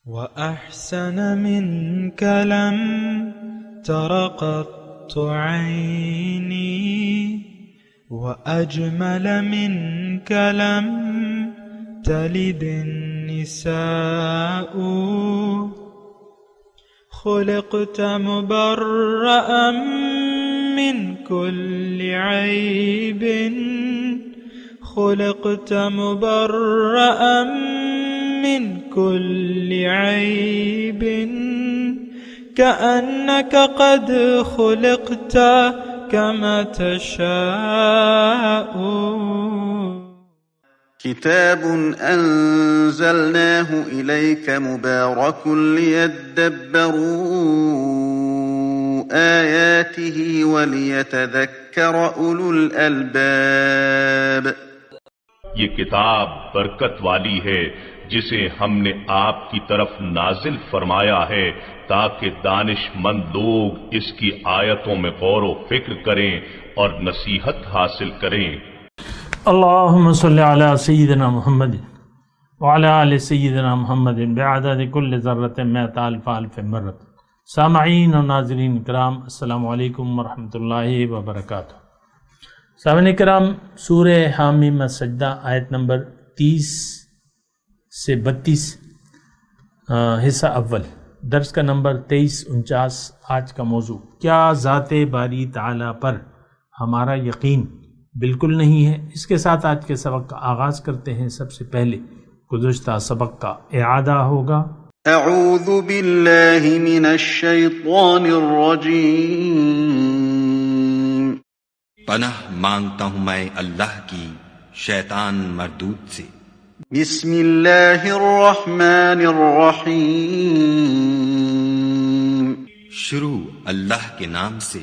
وأحسن منك لم تر قط عيني وأجمل منك لم تلد النساء خلقت مبرأ من كل عيب خلقت مبرأ من كل عيب كأنك قد خلقت كما تشاء. كتاب أنزلناه إليك مبارك ليدبروا آياته وليتذكر أولو الألباب. یہ کتاب برکت والی ہے جسے ہم نے آپ کی طرف نازل فرمایا ہے تاکہ دانش مند لوگ اس کی آیتوں میں غور و فکر کریں اور نصیحت حاصل کریں. اللہم صلی علی سیدنا محمد وعلی آل سیدنا محمد بعدد کل ذرۃ مئۃ الف الف مرۃ. سامعین و ناظرین کرام، السلام علیکم ورحمۃ اللہ وبرکاتہ. سامعین کرام، سورہ حامیم السجدہ آیت نمبر 30 سے 32 حصہ اول، درس کا نمبر 2349. آج کا موضوع کیا ذات باری تعالیٰ پر ہمارا یقین بالکل نہیں ہے. اس کے ساتھ آج کے سبق کا آغاز کرتے ہیں. سب سے پہلے گزشتہ سبق کا اعادہ ہوگا. اعوذ باللہ من الشیطان الرجیم. پناہ مانگتا ہوں میں اللہ کی شیطان مردود سے. بسم اللہ الرحمن الرحیم. شروع اللہ کے نام سے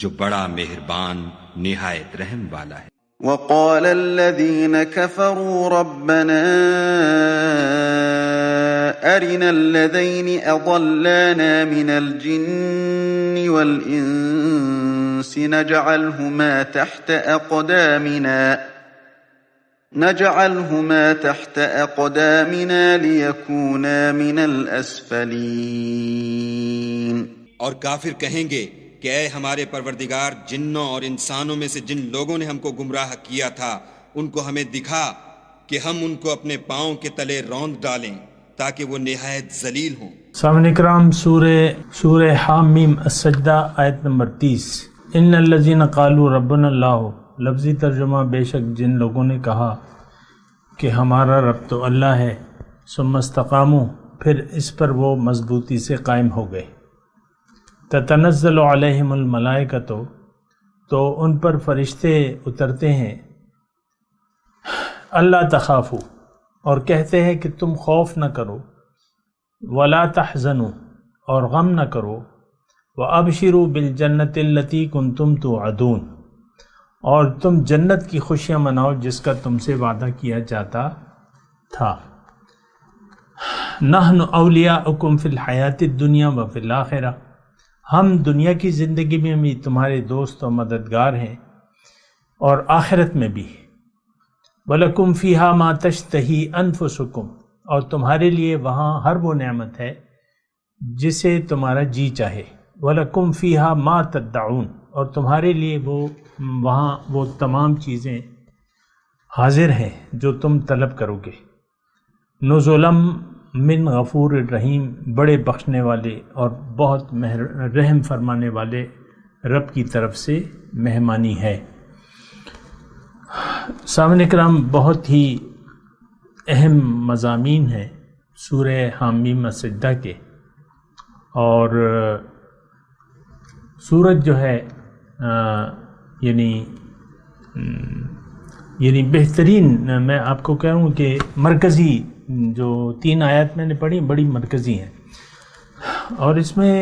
جو بڑا مہربان نہایت رحم والا ہے. وقال الذين كفروا ربنا أرنا الذين أضلانا من الجن والإنس نجعلهما تحت أقدامنا ليكونا من الأسفلين. اور کافر کہیں گے کہ اے ہمارے پروردگار، جنوں اور انسانوں میں سے جن لوگوں نے ہم کو گمراہ کیا تھا ان کو ہمیں دکھا کہ ہم ان کو اپنے پاؤں کے تلے روند ڈالیں تاکہ وہ نہایت ذلیل ہوں. سامعین کرام، سورہ حامیم السجدہ آیت نمبر 30. ان الذین قالوا ربنا اللہ، لفظی ترجمہ بے شک جن لوگوں نے کہا کہ ہمارا رب تو اللہ ہے، ثم استقاموا، پھر اس پر وہ مضبوطی سے قائم ہو گئے. تتنزل علیہم الملائکۃ، تو ان پر فرشتے اترتے ہیں. اللہ تخافوا، اور کہتے ہیں کہ تم خوف نہ کرو. ولا تحزنوا، اور غم نہ کرو. وابشروا بالجنۃ التی کنتم توعدون، اور تم جنت کی خوشیاں مناؤ جس کا تم سے وعدہ کیا جاتا تھا. نحن اولیاؤکم فی الحیات الدنیا وفی الآخرہ، ہم دنیا کی زندگی میں بھی تمہارے دوست و مددگار ہیں اور آخرت میں بھی. وَلَكُمْ فِيهَا مَا تَشْتَهِي أَنفُسُكُمْ، اور تمہارے لیے وہاں ہر وہ نعمت ہے جسے تمہارا جی چاہے. وَلَكُمْ فِيهَا مَا تَدَّعُونَ، اور تمہارے لیے وہاں وہ تمام چیزیں حاضر ہیں جو تم طلب کرو گے. نُزُلًا من غفور الرحیم، بڑے بخشنے والے اور بہت رحم فرمانے والے رب کی طرف سے مہمانی ہے. سامعین کرام، بہت ہی اہم مضامین ہیں سورہ حامیم السجدہ کے، اور سورت جو ہے یعنی بہترین، میں آپ کو کہوں کہ مرکزی جو 3 آیات میں نے پڑھی بڑی مرکزی ہیں. اور اس میں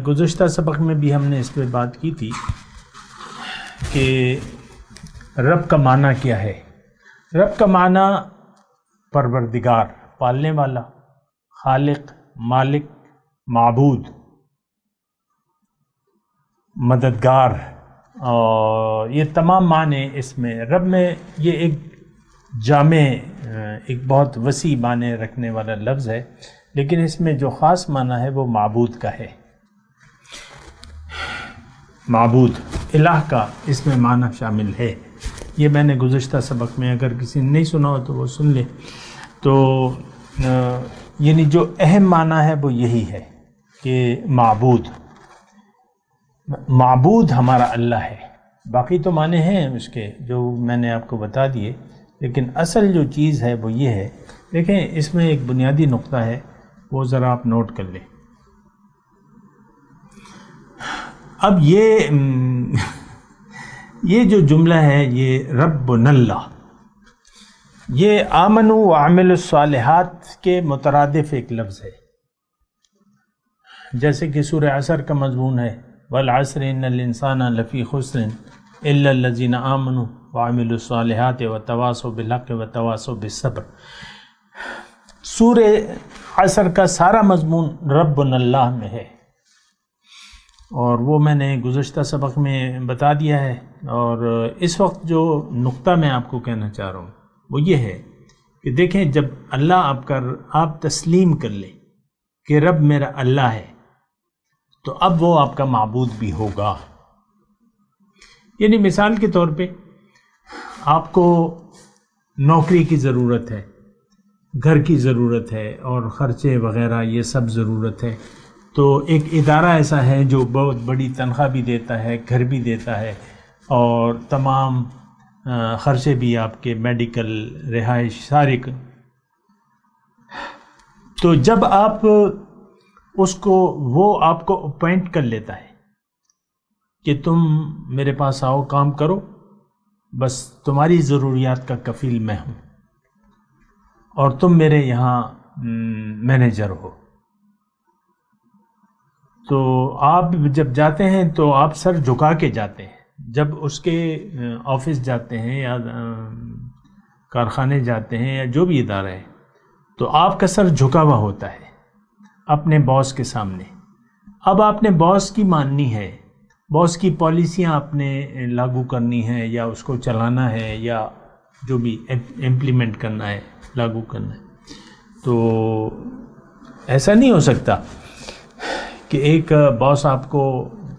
گزشتہ سبق میں بھی ہم نے اس پہ بات کی تھی کہ رب کا معنی کیا ہے. رب کا معنی پروردگار، پالنے والا، خالق، مالک، معبود، مددگار، اور یہ تمام معنی اس میں رب میں یہ ایک جامع، ایک بہت وسیع معنی رکھنے والا لفظ ہے. لیکن اس میں جو خاص معنی ہے وہ معبود کا ہے. معبود الہ کا اس میں معنی شامل ہے. یہ میں نے گزشتہ سبق میں اگر کسی نے نہیں سنا ہو تو وہ سن لے. تو یعنی جو اہم معنی ہے وہ یہی ہے کہ معبود ہمارا اللہ ہے. باقی تو معنی ہیں اس کے جو میں نے آپ کو بتا دیے، لیکن اصل جو چیز ہے وہ یہ ہے. دیکھیں اس میں ایک بنیادی نقطہ ہے، وہ ذرا آپ نوٹ کر لیں. اب یہ جو جملہ ہے یہ ربنا اللہ، یہ آمنوا وعملوا الصالحات کے مترادف ایک لفظ ہے. جیسے کہ سورہ عصر کا مضمون ہے والعصر ان الانسان لفی خسر الا الذین آمنوا وعملوا الصالحات وتواصوا بالحق وتواصوا بالصبر. سورہ عصر کا سارا مضمون ربنا اللہ میں ہے، اور وہ میں نے گزشتہ سبق میں بتا دیا ہے. اور اس وقت جو نقطہ میں آپ کو کہنا چاہ رہا ہوں وہ یہ ہے کہ دیکھیں جب اللہ آپ تسلیم کر لیں کہ رب میرا اللہ ہے تو اب وہ آپ کا معبود بھی ہوگا. یعنی مثال کے طور پہ آپ کو نوکری کی ضرورت ہے، گھر کی ضرورت ہے اور خرچے وغیرہ یہ سب ضرورت ہے. تو ایک ادارہ ایسا ہے جو بہت بڑی تنخواہ بھی دیتا ہے، گھر بھی دیتا ہے، اور تمام خرچے بھی آپ کے میڈیکل، رہائش سارے. تو جب آپ وہ آپ کو اپوائنٹ کر لیتا ہے کہ تم میرے پاس آؤ، کام کرو، بس تمہاری ضروریات کا کفیل میں ہوں اور تم میرے یہاں مینیجر ہو. تو آپ جب جاتے ہیں تو آپ سر جھکا کے جاتے ہیں. جب اس کے آفس جاتے ہیں یا کارخانے جاتے ہیں یا جو بھی ادارہ ہے تو آپ کا سر جھکا ہوا ہوتا ہے اپنے باس کے سامنے. اب آپ نے باس کی ماننی ہے، باس کی پالیسیاں آپ نے لاگو کرنی ہے یا اس کو چلانا ہے یا جو بھی امپلیمنٹ کرنا ہے، لاگو کرنا ہے. تو ایسا نہیں ہو سکتا کہ ایک باس آپ کو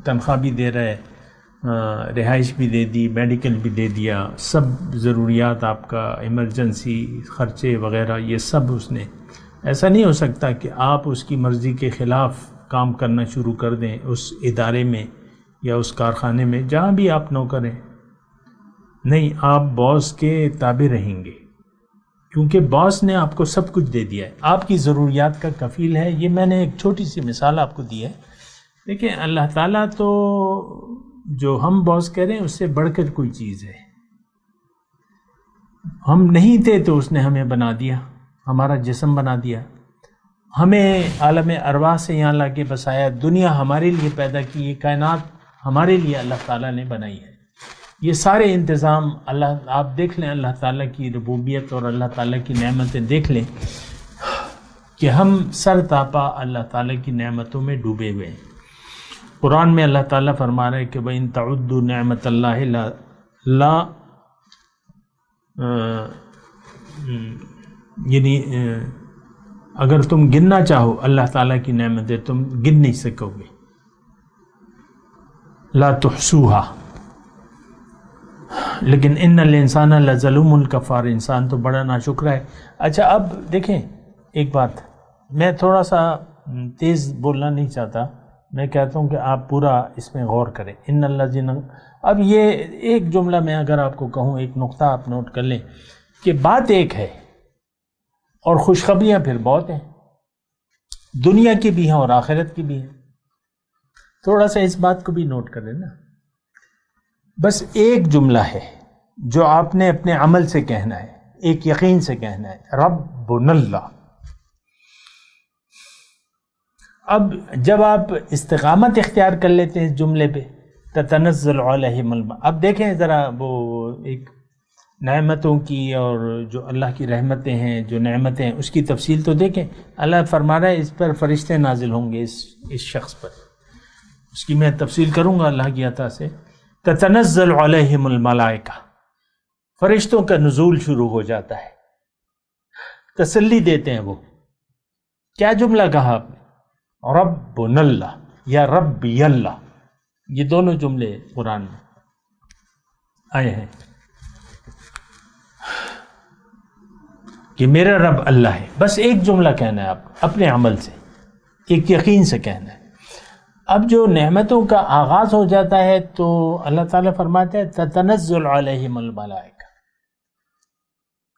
تنخواہ بھی دے رہا ہے، رہائش بھی دے دی، میڈیکل بھی دے دیا، سب ضروریات آپ کا ایمرجنسی خرچے وغیرہ یہ سب اس نے. ایسا نہیں ہو سکتا کہ آپ اس کی مرضی کے خلاف کام کرنا شروع کر دیں اس ادارے میں یا اس کارخانے میں جہاں بھی آپ نوکر ہیں. نہیں، آپ باس کے تابع رہیں گے کیونکہ باس نے آپ کو سب کچھ دے دیا ہے، آپ کی ضروریات کا کفیل ہے. یہ میں نے ایک چھوٹی سی مثال آپ کو دی ہے. دیکھیں اللہ تعالیٰ تو جو ہم باس کہہ رہے ہیں اس سے بڑھ کر کوئی چیز ہے. ہم نہیں تھے تو اس نے ہمیں بنا دیا، ہمارا جسم بنا دیا، ہمیں عالم ارواح سے یہاں لا کے بسایا، دنیا ہمارے لیے پیدا کی، یہ کائنات ہمارے لیے اللہ تعالیٰ نے بنائی ہے. یہ سارے انتظام اللہ، آپ دیکھ لیں اللہ تعالیٰ کی ربوبیت اور اللہ تعالیٰ کی نعمتیں دیکھ لیں کہ ہم سر تاپا اللہ تعالیٰ کی نعمتوں میں ڈوبے ہوئے ہیں. قرآن میں اللہ تعالیٰ فرما رہا ہے کہ وَإِن تَعُدُّوا نِعْمَةَ اللَّهِ یعنی اگر تم گننا چاہو اللہ تعالیٰ کی نعمتیں تم گن نہیں سکو گے. لا تحصوها. لیکن ان الانسان لظلوم کفار، انسان تو بڑا ناشکرا ہے. اچھا اب دیکھیں ایک بات، میں تھوڑا سا تیز بولنا نہیں چاہتا، میں کہتا ہوں کہ آپ پورا اس میں غور کریں. ان الذین، اب یہ ایک جملہ میں اگر آپ کو کہوں، ایک نقطہ آپ نوٹ کر لیں کہ بات ایک ہے اور خوشخبریاں پھر بہت ہیں، دنیا کی بھی ہیں اور آخرت کی بھی ہیں. تھوڑا سا اس بات کو بھی نوٹ کر لینا. بس ایک جملہ ہے جو آپ نے اپنے عمل سے کہنا ہے، ایک یقین سے کہنا ہے، ربنا اللہ. اب جب آپ استقامت اختیار کر لیتے ہیں اس جملے پہ، تتنزل علیہم اب دیکھیں ذرا وہ ایک نعمتوں کی اور جو اللہ کی رحمتیں ہیں، جو نعمتیں ہیں اس کی تفصیل تو دیکھیں. اللہ فرما رہا ہے اس پر فرشتے نازل ہوں گے، اس شخص پر. اس کی میں تفصیل کروں گا اللہ کی عطا سے. تتنزل علیہم الملائکہ، فرشتوں کا نزول شروع ہو جاتا ہے، تسلی دیتے ہیں وہ کیا جملہ کہا آپ نے؟ ربنا اللہ یا ربی اللہ، یہ دونوں جملے قرآن میں آئے ہیں کہ میرا رب اللہ ہے. بس ایک جملہ کہنا ہے آپ اپنے عمل سے، ایک یقین سے کہنا ہے. اب جو نعمتوں کا آغاز ہو جاتا ہے تو اللہ تعالیٰ فرماتا ہے تتنزل علیہم الملائکہ،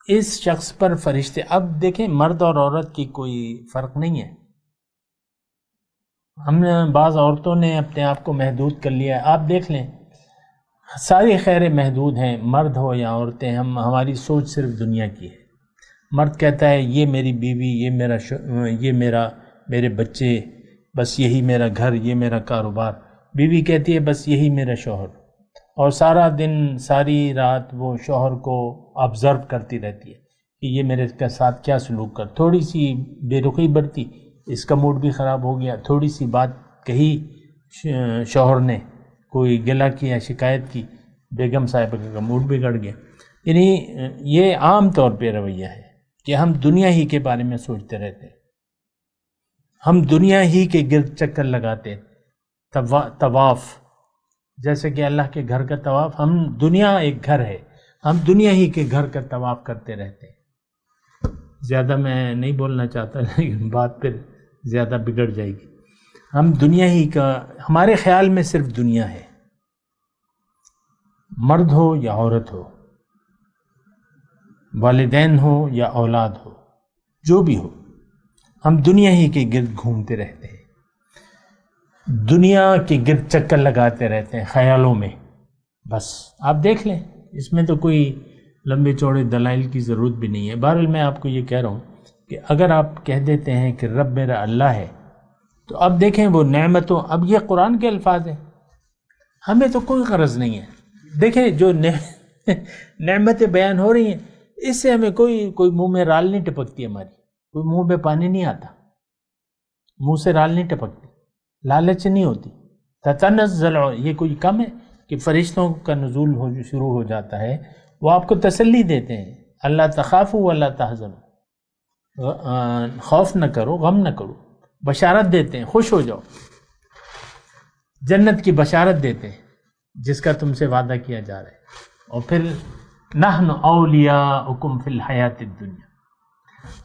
اس شخص پر فرشتے. اب دیکھیں مرد اور عورت کی کوئی فرق نہیں ہے. ہم نے بعض عورتوں نے اپنے آپ کو محدود کر لیا ہے. آپ دیکھ لیں ساری خیریں محدود ہیں، مرد ہو یا عورتیں. ہماری سوچ صرف دنیا کی ہے. مرد کہتا ہے یہ میری بیوی، یہ میرے بچے، بس یہی میرا گھر، یہ میرا کاروبار. بیوی کہتی ہے بس یہی میرا شوہر، اور سارا دن ساری رات وہ شوہر کو آبزرو کرتی رہتی ہے کہ یہ میرے ساتھ کیا سلوک کر. تھوڑی سی بے رخی برتی، اس کا موڈ بھی خراب ہو گیا. تھوڑی سی بات کہی شوہر نے، کوئی گلہ کیا، شکایت کی، بیگم صاحبہ کا موڈ بگڑ گیا. یعنی یہ عام طور پہ رویہ ہے کہ ہم دنیا ہی کے بارے میں سوچتے رہتے ہیں، ہم دنیا ہی کے گرد چکر لگاتے. طواف، جیسے کہ اللہ کے گھر کا طواف، ہم دنیا ایک گھر ہے، ہم دنیا ہی کے گھر کا طواف کرتے رہتے ہیں. زیادہ میں نہیں بولنا چاہتا لیکن بات پھر زیادہ بگڑ جائے گی. ہم دنیا ہی کا، ہمارے خیال میں صرف دنیا ہے، مرد ہو یا عورت ہو، والدین ہو یا اولاد ہو، جو بھی ہو، ہم دنیا ہی کے گرد گھومتے رہتے ہیں، دنیا کے گرد چکر لگاتے رہتے ہیں خیالوں میں. بس آپ دیکھ لیں، اس میں تو کوئی لمبے چوڑے دلائل کی ضرورت بھی نہیں ہے. بہرحال میں آپ کو یہ کہہ رہا ہوں کہ اگر آپ کہہ دیتے ہیں کہ رب میرا اللہ ہے، تو اب دیکھیں وہ نعمتوں، اب یہ قرآن کے الفاظ ہیں، ہمیں تو کوئی غرض نہیں ہے. دیکھیں جو نعمتیں بیان ہو رہی ہیں، اس سے ہمیں کوئی منہ میں رال نہیں ٹپکتی، ہماری کوئی منہ میں پانی نہیں آتا، منہ سے رال نہیں ٹپکتی، لالچ نہیں ہوتی. تتنزل، یہ کوئی کم ہے کہ فرشتوں کا نزول شروع ہو جاتا ہے. وہ آپ کو تسلی دیتے ہیں، اللہ تخافوا ولا تحزنوا، خوف نہ کرو، غم نہ کرو. بشارت دیتے ہیں، خوش ہو جاؤ، جنت کی بشارت دیتے ہیں جس کا تم سے وعدہ کیا جا رہا ہے. اور پھر نحن اولیاؤکم فی الحیات الدنیا.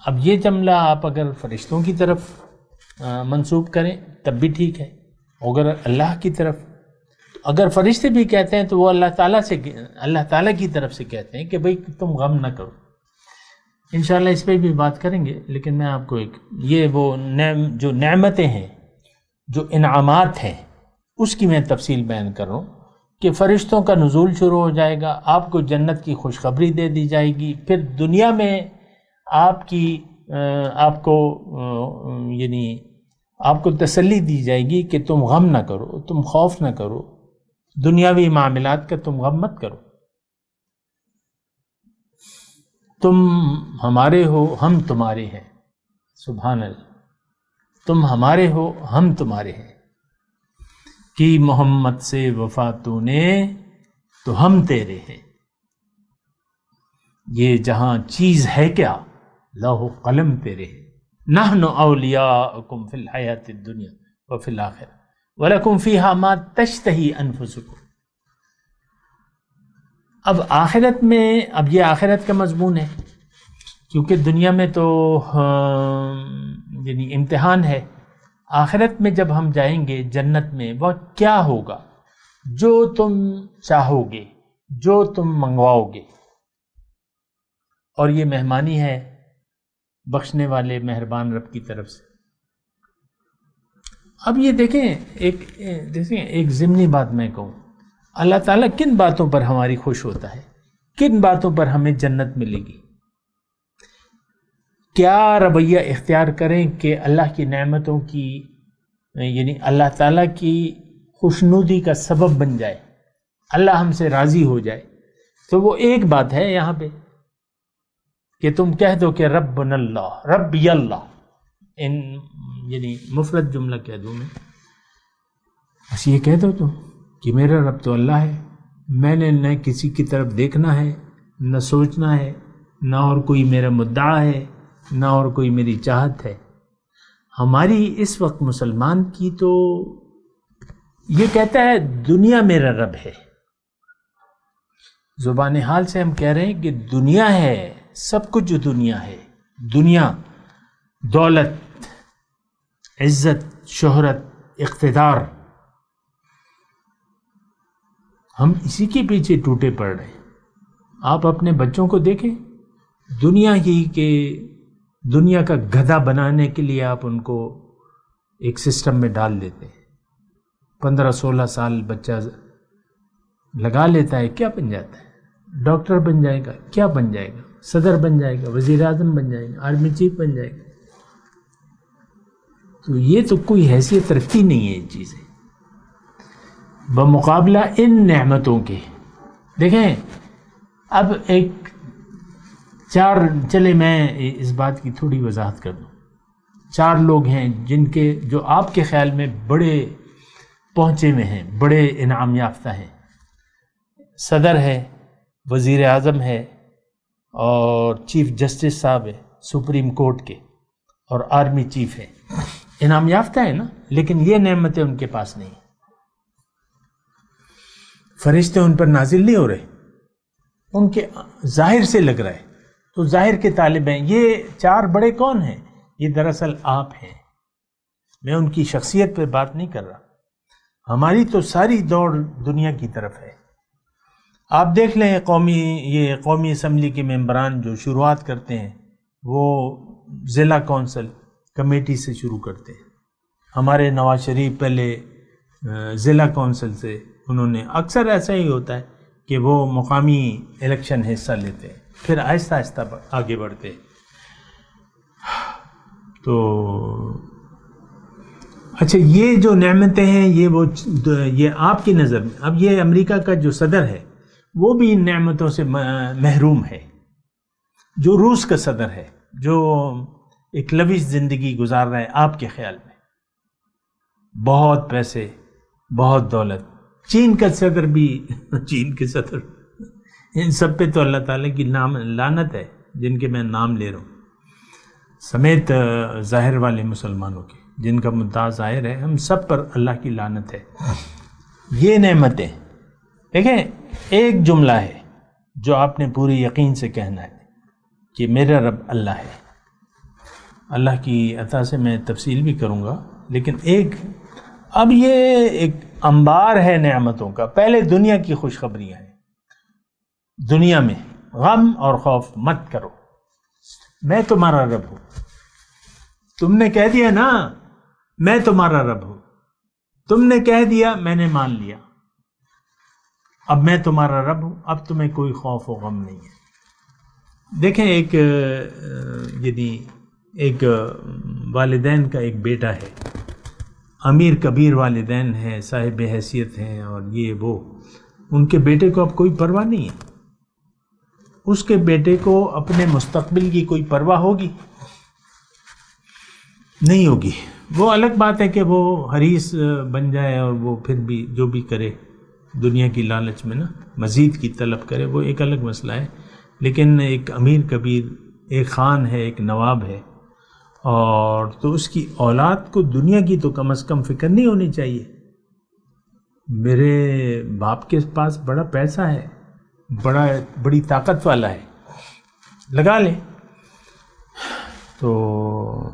اب یہ جملہ آپ اگر فرشتوں کی طرف منسوب کریں تب بھی ٹھیک ہے، اگر اللہ کی طرف، اگر فرشتے بھی کہتے ہیں تو وہ اللہ تعالیٰ کی طرف سے کہتے ہیں کہ بھئی تم غم نہ کرو. انشاءاللہ اس پہ بھی بات کریں گے، لیکن میں آپ کو یہ وہ جو نعمتیں ہیں، جو انعامات ہیں، اس کی میں تفصیل بیان کر رہا ہوں کہ فرشتوں کا نزول شروع ہو جائے گا، آپ کو جنت کی خوشخبری دے دی جائے گی. پھر دنیا میں آپ کو تسلی دی جائے گی کہ تم غم نہ کرو، تم خوف نہ کرو، دنیاوی معاملات کا تم غم مت کرو. تم ہمارے ہو، ہم تمہارے ہیں. سبحان اللہ. تم ہمارے ہو، ہم تمہارے ہیں. کی محمد سے وفا تو نے تو ہم تیرے ہیں. یہ جہاں چیز ہے کیا، لوح و قلم تیرے ہیں. نحن اولیاؤکم فی الحیات الدنیا وفی الآخرہ ولکم فیہا ما تشتہی انفسکم. اب آخرت میں، اب یہ آخرت کا مضمون ہے، کیونکہ دنیا میں تو یعنی امتحان ہے. آخرت میں جب ہم جائیں گے جنت میں، وہ کیا ہوگا؟ جو تم چاہو گے، جو تم منگواؤ گے. اور یہ مہمانی ہے بخشنے والے مہربان رب کی طرف سے. اب یہ دیکھیں ایک ضمنی بات میں کہوں، اللہ تعالیٰ کن باتوں پر ہماری خوش ہوتا ہے، کن باتوں پر ہمیں جنت ملے گی. کیا رویہ اختیار کریں کہ اللہ کی نعمتوں کی، یعنی اللہ تعالیٰ کی خوشنودی کا سبب بن جائے، اللہ ہم سے راضی ہو جائے. تو وہ ایک بات ہے یہاں پہ کہ تم کہہ دو کہ ربنا اللہ، ربی اللہ، یعنی مفرد جملہ کہہ دوں میں، بس یہ کہہ دو تم کہ میرا رب تو اللہ ہے، میں نے نہ کسی کی طرف دیکھنا ہے، نہ سوچنا ہے، نہ اور کوئی میرا مدعا ہے، نہ اور کوئی میری چاہت ہے. ہماری اس وقت مسلمان کی تو یہ کہتا ہے دنیا میرا رب ہے. زبان حال سے ہم کہہ رہے ہیں کہ دنیا ہے، سب کچھ جو دنیا ہے، دنیا، دولت، عزت، شہرت، اقتدار، ہم اسی کے پیچھے ٹوٹے پڑ رہے ہیں. آپ اپنے بچوں کو دیکھیں، دنیا کا گدھا بنانے کے لیے آپ ان کو ایک سسٹم میں ڈال دیتے ہیں. 15-16 سال بچہ لگا لیتا ہے، کیا بن جاتا ہے؟ ڈاکٹر بن جائے گا، کیا بن جائے گا؟ صدر بن جائے گا، وزیر اعظم بن جائے گا، آرمی چیف بن جائے گا. تو یہ تو کوئی حیثیت رکھتی نہیں ہے یہ چیزیں بمقابلہ ان نعمتوں کے. دیکھیں اب چلے میں اس بات کی تھوڑی وضاحت کر دوں. 4 لوگ ہیں جو آپ کے خیال میں بڑے پہنچے ہوئے ہیں، بڑے انعام یافتہ ہیں. صدر ہے، وزیر اعظم ہے، اور چیف جسٹس صاحب ہے سپریم کورٹ کے، اور آرمی چیف ہے. انعام یافتہ ہے نا، لیکن یہ نعمتیں ان کے پاس نہیں. فرشتے ان پر نازل نہیں ہو رہے، ان کے ظاہر سے لگ رہا ہے. تو ظاہر کے طالب ہیں. یہ 4 بڑے کون ہیں؟ یہ دراصل آپ ہیں. میں ان کی شخصیت پہ بات نہیں کر رہا. ہماری تو ساری دوڑ دنیا کی طرف ہے. آپ دیکھ لیں قومی اسمبلی کے ممبران جو شروعات کرتے ہیں وہ ضلع کونسل کمیٹی سے شروع کرتے ہیں. ہمارے نواز شریف پہلے ضلع کونسل سے، انہوں نے اکثر ایسا ہی ہوتا ہے کہ وہ مقامی الیکشن حصہ لیتے ہیں، پھر آہستہ آہستہ آگے بڑھتے ہیں. تو اچھا، یہ جو نعمتیں ہیں یہ آپ کی نظر میں، اب یہ امریکہ کا جو صدر ہے وہ بھی ان نعمتوں سے محروم ہے. جو روس کا صدر ہے جو ایک لوث زندگی گزار رہا ہے آپ کے خیال میں، بہت پیسے، بہت دولت. چین کا صدر بھی، چین کے صدر، ان سب پہ تو اللہ تعالیٰ کی لعنت ہے جن کے میں نام لے رہا ہوں، سمیت ظاہر والے مسلمانوں کے جن کا مدعا ظاہر ہے، ہم سب پر اللہ کی لعنت ہے. یہ نعمتیں دیکھیں، ایک جملہ ہے جو آپ نے پوری یقین سے کہنا ہے کہ میرا رب اللہ ہے. اللہ کی عطا سے میں تفصیل بھی کروں گا، لیکن اب یہ ایک انبار ہے نعمتوں کا. پہلے دنیا کی خوشخبریاں ہیں. دنیا میں غم اور خوف مت کرو، میں تمہارا رب ہوں. تم نے کہہ دیا نا میں تمہارا رب ہوں، تم نے کہہ دیا، میں نے مان لیا، اب میں تمہارا رب ہوں، اب تمہیں کوئی خوف و غم نہیں ہے. دیکھیں ایک والدین کا ایک بیٹا ہے، امیر کبیر والدین ہیں، صاحب حیثیت ہیں، اور وہ ان کے بیٹے کو اب کوئی پرواہ نہیں ہے. اس کے بیٹے کو اپنے مستقبل کی کوئی پرواہ ہوگی؟ نہیں ہوگی. وہ الگ بات ہے کہ وہ حریص بن جائے اور وہ پھر بھی جو بھی کرے دنیا کی لالچ میں نا مزید کی طلب کرے، وہ ایک الگ مسئلہ ہے. لیکن ایک امیر کبیر، ایک خان ہے، ایک نواب ہے، اور تو اس کی اولاد کو دنیا کی تو کم از کم فکر نہیں ہونی چاہیے. میرے باپ کے پاس بڑا پیسہ ہے، بڑی طاقت والا ہے، لگا لے. تو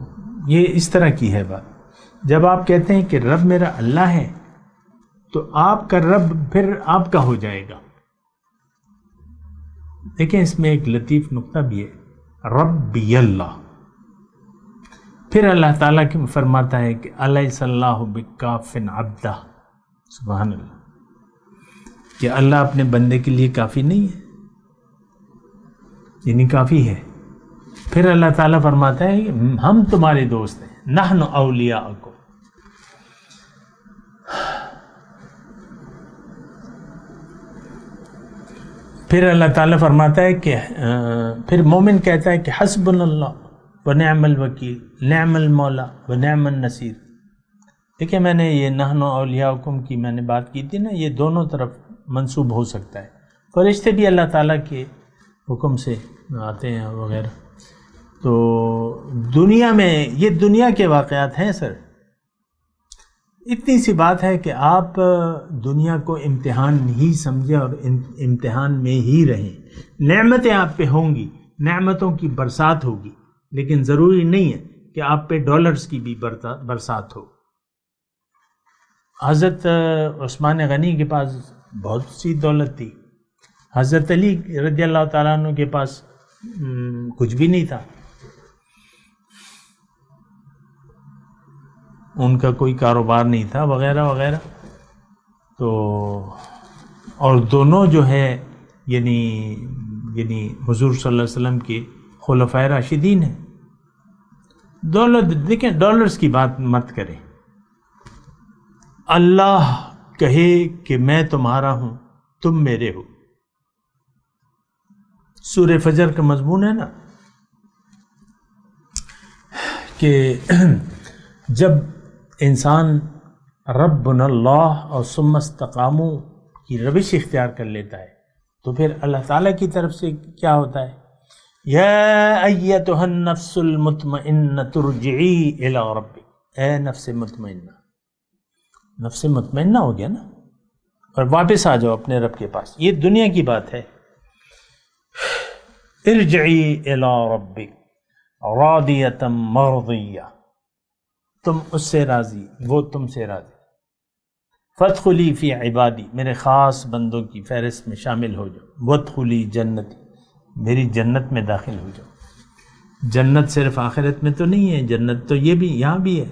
یہ اس طرح کی ہے بات. جب آپ کہتے ہیں کہ رب میرا اللہ ہے تو آپ کا رب پھر آپ کا ہو جائے گا. دیکھیں اس میں ایک لطیف نقطہ بھی ہے، ربی اللہ. پھر اللہ تعالیٰ کی فرماتا ہے کہ الیس اللہ بکاف عبدہ، سبحان اللہ، کہ اللہ اپنے بندے کے لیے کافی نہیں ہے، یعنی کافی ہے. پھر اللہ تعالیٰ فرماتا ہے کہ ہم تمہارے دوست ہیں، نحن اولیاءکم. پھر اللہ تعالیٰ فرماتا ہے کہ پھر مومن کہتا ہے کہ حسبنا اللہ و نعم الوکیل، نعم المولا و نعم النصیر. دیکھیں میں نے یہ نحن اولیاءکم کی میں نے بات کی تھی نا، یہ دونوں طرف منسوب ہو سکتا ہے. فرشتے بھی اللہ تعالیٰ کے حکم سے آتے ہیں وغیرہ. تو دنیا میں یہ دنیا کے واقعات ہیں سر. اتنی سی بات ہے کہ آپ دنیا کو امتحان ہی سمجھیں اور امتحان میں ہی رہیں. نعمتیں آپ پہ ہوں گی، نعمتوں کی برسات ہوگی، لیکن ضروری نہیں ہے کہ آپ پہ ڈالرز کی بھی برسات ہو. حضرت عثمان غنی کے پاس بہت سی دولت تھی، حضرت علی رضی اللہ تعالیٰ عنہ کے پاس کچھ بھی نہیں تھا، ان کا کوئی کاروبار نہیں تھا وغیرہ وغیرہ. تو اور دونوں جو ہے یعنی حضور صلی اللہ علیہ وسلم کے خلفائے راشدین ہیں. دولت دیکھیں، ڈالرز کی بات مت کریں. اللہ کہے کہ میں تمہارا ہوں، تم میرے ہو. سورہ فجر کا مضمون ہے نا کہ جب انسان ربنا اللہ اور ثم استقاموا کی روش اختیار کر لیتا ہے تو پھر اللہ تعالیٰ کی طرف سے کیا ہوتا ہے؟ یا ایتھا النفس المطمئنۃ ارجعی الی ربک. اے نفس مطمئنہ، نفس مطمئنہ ہو گیا نا، اور واپس آ جاؤ اپنے رب کے پاس. یہ دنیا کی بات ہے. ارجعی الی ربک راضیۃ مرضیہ، تم اس سے راضی، وہ تم سے راضی. فادخلی فی عبادی، میرے خاص بندوں کی فہرست میں شامل ہو جاؤ. وادخلی جنتی، میری جنت میں داخل ہو جاؤ. جنت صرف آخرت میں تو نہیں ہے، جنت تو یہ بھی یہاں بھی ہے.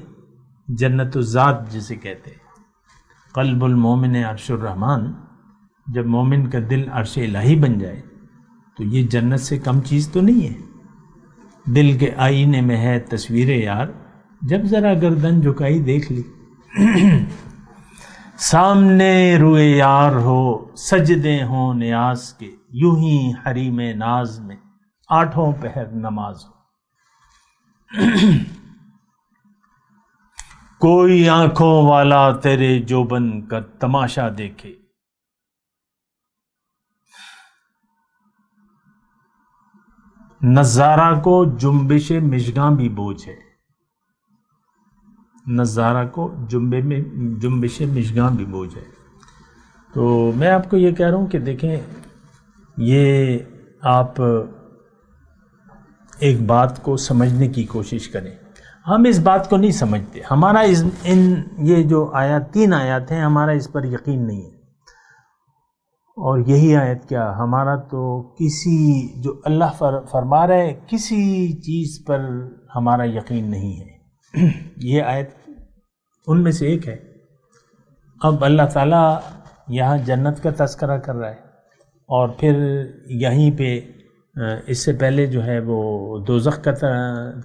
جنت الذات جسے کہتے ہیں. قلب المومن عرش الرحمن، جب مومن کا دل عرش الہی بن جائے تو یہ جنت سے کم چیز تو نہیں ہے. دل کے آئینے میں ہے تصویر یار، جب ذرا گردن جھکائی دیکھ لی. سامنے روئے یار ہو، سجدے ہوں نیاز کے، یوں ہی حریم ناز میں آٹھوں پہر نماز ہو. کوئی آنکھوں والا تیرے جوبن کا تماشا دیکھے. نظارہ کو جنبش مشگاں بھی بوجھ ہے. نظارہ کو جنبش مشگاں بھی بوجھ ہے. تو میں آپ کو یہ کہہ رہا ہوں کہ دیکھیں، یہ آپ ایک بات کو سمجھنے کی کوشش کریں. ہم اس بات کو نہیں سمجھتے. ہمارا یہ جو آیات 3 آیات ہیں، ہمارا اس پر یقین نہیں ہے. اور یہی آیت کیا، ہمارا تو کسی جو اللہ فرما رہا ہے کسی چیز پر ہمارا یقین نہیں ہے. یہ آیت ان میں سے ایک ہے. اب اللہ تعالیٰ یہاں جنت کا تذکرہ کر رہا ہے، اور پھر یہیں پہ اس سے پہلے جو ہے وہ دوزخ کا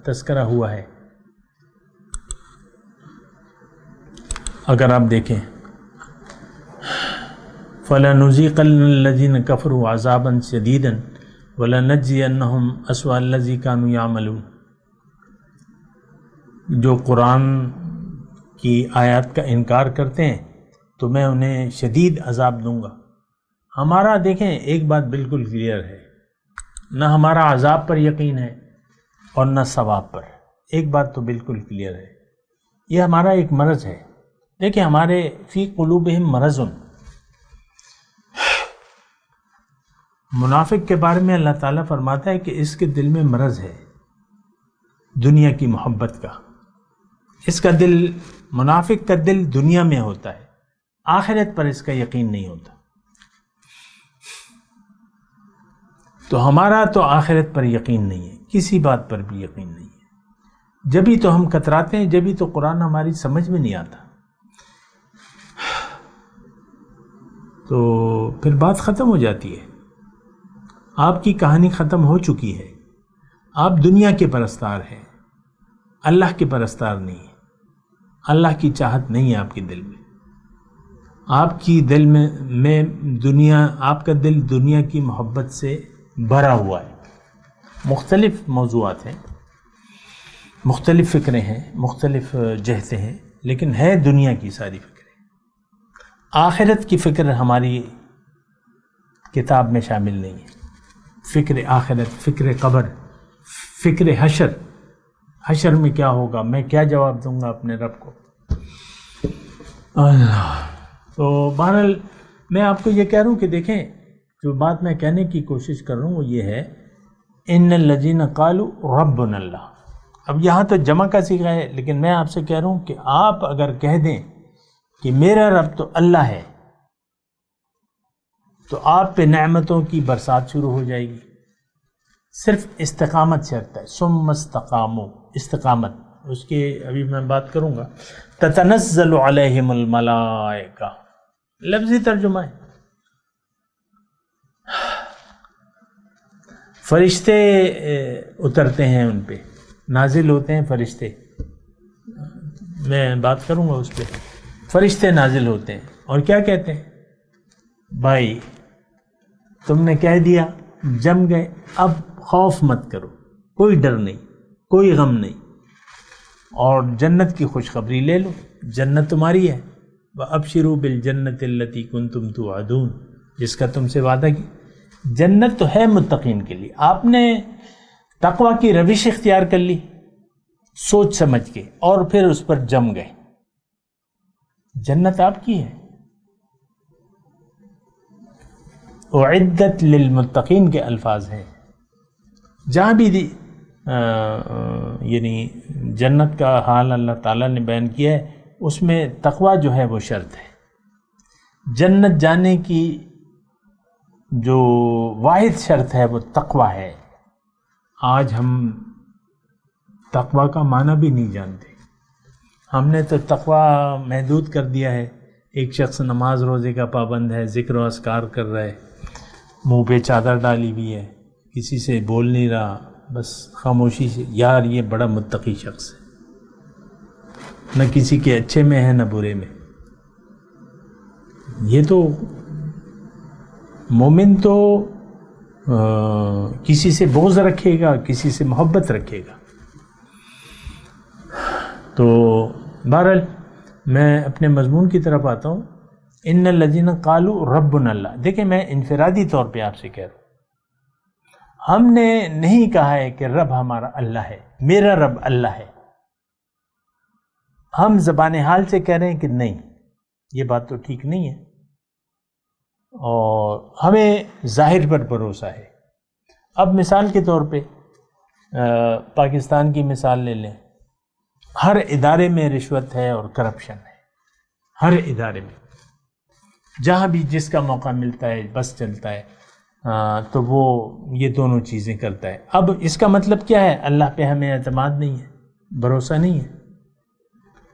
تذکرہ ہوا ہے. اگر آپ دیکھیں فَلَنُذِيقَنَّ الَّذِينَ كَفَرُوا عَذَابًا شَدِيدًا وَلَنَجْزِيَنَّهُمْ أَسْوَأَ الَّذِي كَانُوا يَعْمَلُونَ. جو قرآن کی آیات کا انکار کرتے ہیں تو میں انہیں شدید عذاب دوں گا. ہمارا دیکھیں ایک بات بالکل کلیئر ہے، نہ ہمارا عذاب پر یقین ہے اور نہ ثواب پر. ایک بات تو بالکل کلیئر ہے، یہ ہمارا ایک مرض ہے. دیکھیں ہمارے فی قلوبہم مرض. منافق کے بارے میں اللہ تعالیٰ فرماتا ہے کہ اس کے دل میں مرض ہے دنیا کی محبت کا. اس کا دل، منافق کا دل دنیا میں ہوتا ہے، آخرت پر اس کا یقین نہیں ہوتا. تو ہمارا تو آخرت پر یقین نہیں ہے، کسی بات پر بھی یقین نہیں ہے. جبھی تو ہم کتراتے ہیں، جبھی تو قرآن ہماری سمجھ میں نہیں آتا. تو پھر بات ختم ہو جاتی ہے. آپ کی کہانی ختم ہو چکی ہے. آپ دنیا کے پرستار ہیں، اللہ کے پرستار نہیں ہیں. اللہ کی چاہت نہیں ہے آپ کے دل میں. آپ کی دل میں دنیا، آپ کا دل دنیا کی محبت سے بھرا ہوا ہے. مختلف موضوعات ہیں، مختلف فکریں ہیں، مختلف جہتیں ہیں، لیکن ہے دنیا کی ساری فکریں. آخرت کی فکر ہماری کتاب میں شامل نہیں ہے. فکر آخرت، فکر قبر، فکر حشر میں کیا ہوگا، میں کیا جواب دوں گا اپنے رب کو. اللہ. تو بہرحال میں آپ کو یہ کہہ رہا ہوں کہ دیکھیں جو بات میں کہنے کی کوشش کر رہا ہوں وہ یہ ہے ان الذین قالوا ربنا اللہ. اب یہاں تو جمع کا صیغہ ہے، لیکن میں آپ سے کہہ رہا ہوں کہ آپ اگر کہہ دیں کہ میرا رب تو اللہ ہے تو آپ پہ نعمتوں کی برسات شروع ہو جائے گی. صرف استقامت شرط ہے. ثم استقاموا، استقامت، اس کی ابھی میں بات کروں گا. تتنزل علیہم الملائکہ لفظی ترجمہ ہے، فرشتے اترتے ہیں ان پہ، نازل ہوتے ہیں فرشتے. میں بات کروں گا اس پہ. فرشتے نازل ہوتے ہیں اور کیا کہتے ہیں؟ بھائی تم نے کہہ دیا، جم گئے، اب خوف مت کرو، کوئی ڈر نہیں، کوئی غم نہیں، اور جنت کی خوشخبری لے لو، جنت تمہاری ہے. وَأَبْشِرُوا بِالْجَنَّةِ الَّتِي كُنْتُمْ تُوعَدُونَ، جس کا تم سے وعدہ کی. جنت تو ہے متقین کے لیے. آپ نے تقوی کی روش اختیار کر لی سوچ سمجھ کے اور پھر اس پر جم گئے، جنت آپ کی ہے. اعدت للمتقین کے الفاظ ہیں. جہاں بھی یعنی جنت کا حال اللہ تعالیٰ نے بیان کیا ہے اس میں تقوی جو ہے وہ شرط ہے. جنت جانے کی جو واحد شرط ہے وہ تقوی ہے. آج ہم تقوی کا معنی بھی نہیں جانتے. ہم نے تو تقوی محدود کر دیا ہے. ایک شخص نماز روزے کا پابند ہے، ذکر و اذکار کر رہا ہے، منہ پہ چادر ڈالی ہوئی ہے، کسی سے بول نہیں رہا، بس خاموشی سے. یار یہ بڑا متقی شخص ہے، نہ کسی کے اچھے میں ہے نہ برے میں. یہ تو مومن تو کسی سے بغض رکھے گا، کسی سے محبت رکھے گا. تو بہرحال میں اپنے مضمون کی طرف آتا ہوں. ان الذین قالوا ربنا اللہ. دیکھیں میں انفرادی طور پہ آپ سے کہہ رہا ہوں، ہم نے نہیں کہا ہے کہ رب ہمارا اللہ ہے، میرا رب اللہ ہے. ہم زبان حال سے کہہ رہے ہیں کہ نہیں، یہ بات تو ٹھیک نہیں ہے، اور ہمیں ظاہر پر بھروسہ ہے. اب مثال کے طور پہ پاکستان کی مثال لے لیں. ہر ادارے میں رشوت ہے اور کرپشن ہے، ہر ادارے میں. جہاں بھی جس کا موقع ملتا ہے بس چلتا ہے تو وہ یہ دونوں چیزیں کرتا ہے. اب اس کا مطلب کیا ہے؟ اللہ پہ ہمیں اعتماد نہیں ہے، بھروسہ نہیں ہے،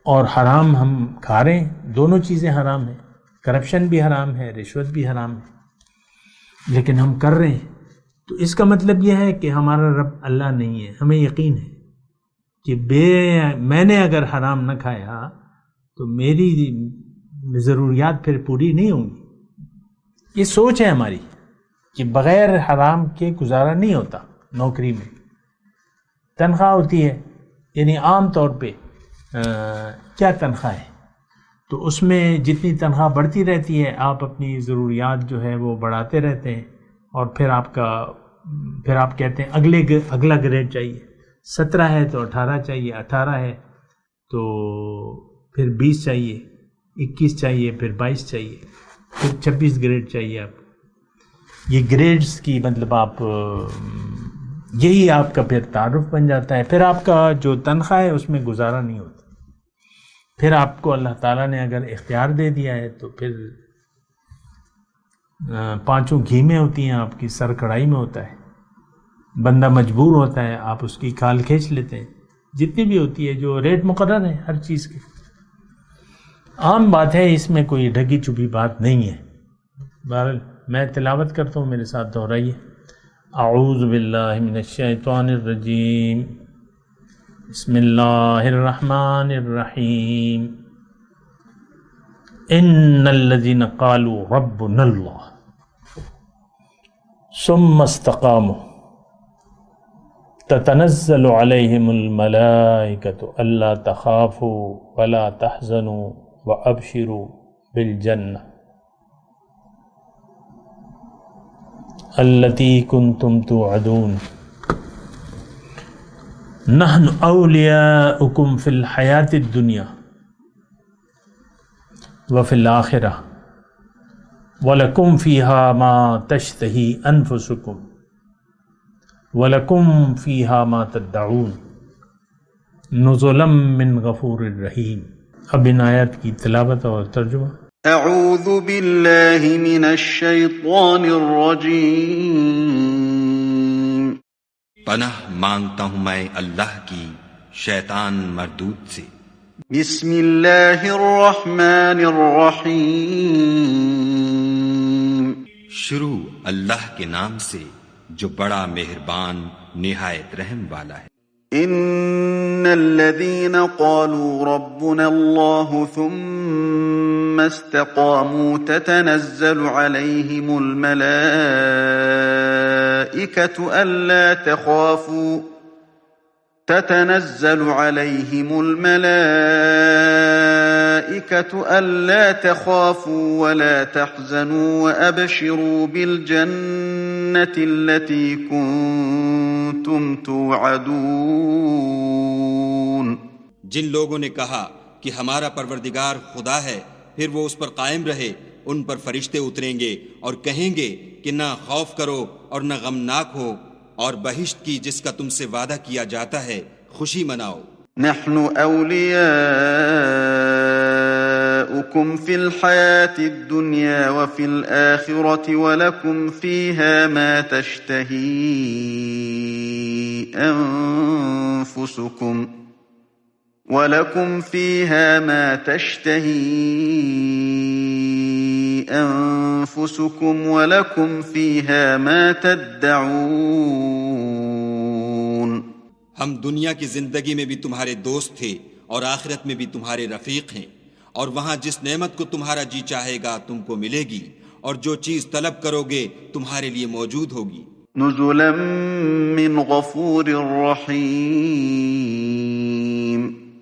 اور حرام ہم کھا رہے ہیں. دونوں چیزیں حرام ہیں، کرپشن بھی حرام ہے، رشوت بھی حرام ہے، لیکن ہم کر رہے ہیں. تو اس کا مطلب یہ ہے کہ ہمارا رب اللہ نہیں ہے. ہمیں یقین ہے کہ میں نے اگر حرام نہ کھایا تو میری ضروریات پھر پوری نہیں ہوں گی. یہ سوچ ہے ہماری کہ بغیر حرام کے گزارا نہیں ہوتا. نوکری میں تنخواہ ہوتی ہے، یعنی عام طور پہ کیا تنخواہ ہے، تو اس میں جتنی تنخواہ بڑھتی رہتی ہے آپ اپنی ضروریات جو ہے وہ بڑھاتے رہتے ہیں، اور پھر آپ کہتے ہیں اگلا گریڈ چاہیے. 17 ہے تو 18 چاہیے، 18 ہے تو پھر 20 چاہیے، 21 چاہیے، پھر 22 چاہیے، پھر 26 گریڈ چاہیے. آپ یہ گریڈز کی مطلب آپ یہی آپ کا پھر تعارف بن جاتا ہے. پھر آپ کا جو تنخواہ ہے اس میں گزارا نہیں ہوتا. پھر آپ کو اللہ تعالیٰ نے اگر اختیار دے دیا ہے تو پھر 5 گھی میں ہوتی ہیں، آپ کی سر کڑھائی میں ہوتا ہے. بندہ مجبور ہوتا ہے، آپ اس کی کھال کھینچ لیتے ہیں. جتنی بھی ہوتی ہے جو ریٹ مقرر ہے ہر چیز کے، عام بات ہے، اس میں کوئی ڈھکی چھپی بات نہیں ہے. بہرحال میں تلاوت کرتا ہوں، میرے ساتھ دہرائیے. اعوذ باللہ من الشیطان الرجیم، بسم اللہ الرحمن الرحیم. ان الذین قالوا ربنا اللہ ثم استقاموا تتنزل علیہم الملائکۃ الا تخافوا ولا تحزنوا وابشروا بالجنہ التی کنتم توعدون. نحن اولیاؤکم فی الحیات الدنیا وفی الآخرہ وَلَكُمْ فِيهَا مَا تَشْتَهِي أَنفُسُكُمْ وَلَكُمْ فِيهَا مَا تَدَّعُونَ نُزُلًا مِّن غَفُورٍ رَحِيمٍ۔ اب ان آیات کی تلاوت اور ترجمہ۔ اعوذ باللہ من الشیطان الرجیم۔ پناہ مانگتا ہوں میں اللہ کی شیطان مردود سے۔ بسم اللہ الرحمن الرحیم۔ شروع اللہ کے نام سے جو بڑا مہربان نہایت رحم والا ہے۔ ان الذين قالوا ربنا الله ثم استقاموا تتنزل عليهم الملائكة ألا تخافوا ولا تحزنوا وأبشروا بالجنة التي كنتم توعدون۔ جن لوگوں نے کہا کہ ہمارا پروردگار خدا ہے، پھر وہ اس پر قائم رہے، ان پر فرشتے اتریں گے اور کہیں گے کہ نہ خوف کرو اور نہ غمناک ہو، اور بہشت کی جس کا تم سے وعدہ کیا جاتا ہے خوشی مناؤ۔ نحن أولياؤكم في الحياة الدنيا وفي الآخرة ولكم فيها ما تشتهي أنفسكم ولكم فيها ما تدعون۔ ہم دنیا کی زندگی میں بھی تمہارے دوست تھے اور آخرت میں بھی تمہارے رفیق ہیں، اور وہاں جس نعمت کو تمہارا جی چاہے گا تم کو ملے گی، اور جو چیز طلب کرو گے تمہارے لیے موجود ہوگی۔ نزلا من غفور رحیم۔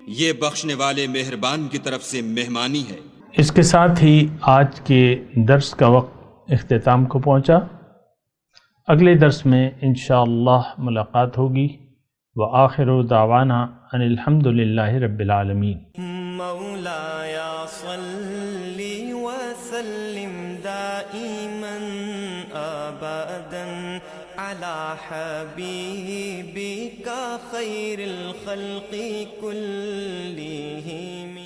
یہ بخشنے والے مہربان کی طرف سے مہمانی ہے۔ اس کے ساتھ ہی آج کے درس کا وقت اختتام کو پہنچا۔ اگلے درس میں انشاءاللہ ملاقات ہوگی۔ وآخر دعوانا ان الحمد للہ رب العالمین۔ مولایا صلی وسلم دائما ابدا علی حبیبک خیر الخلق کلہم۔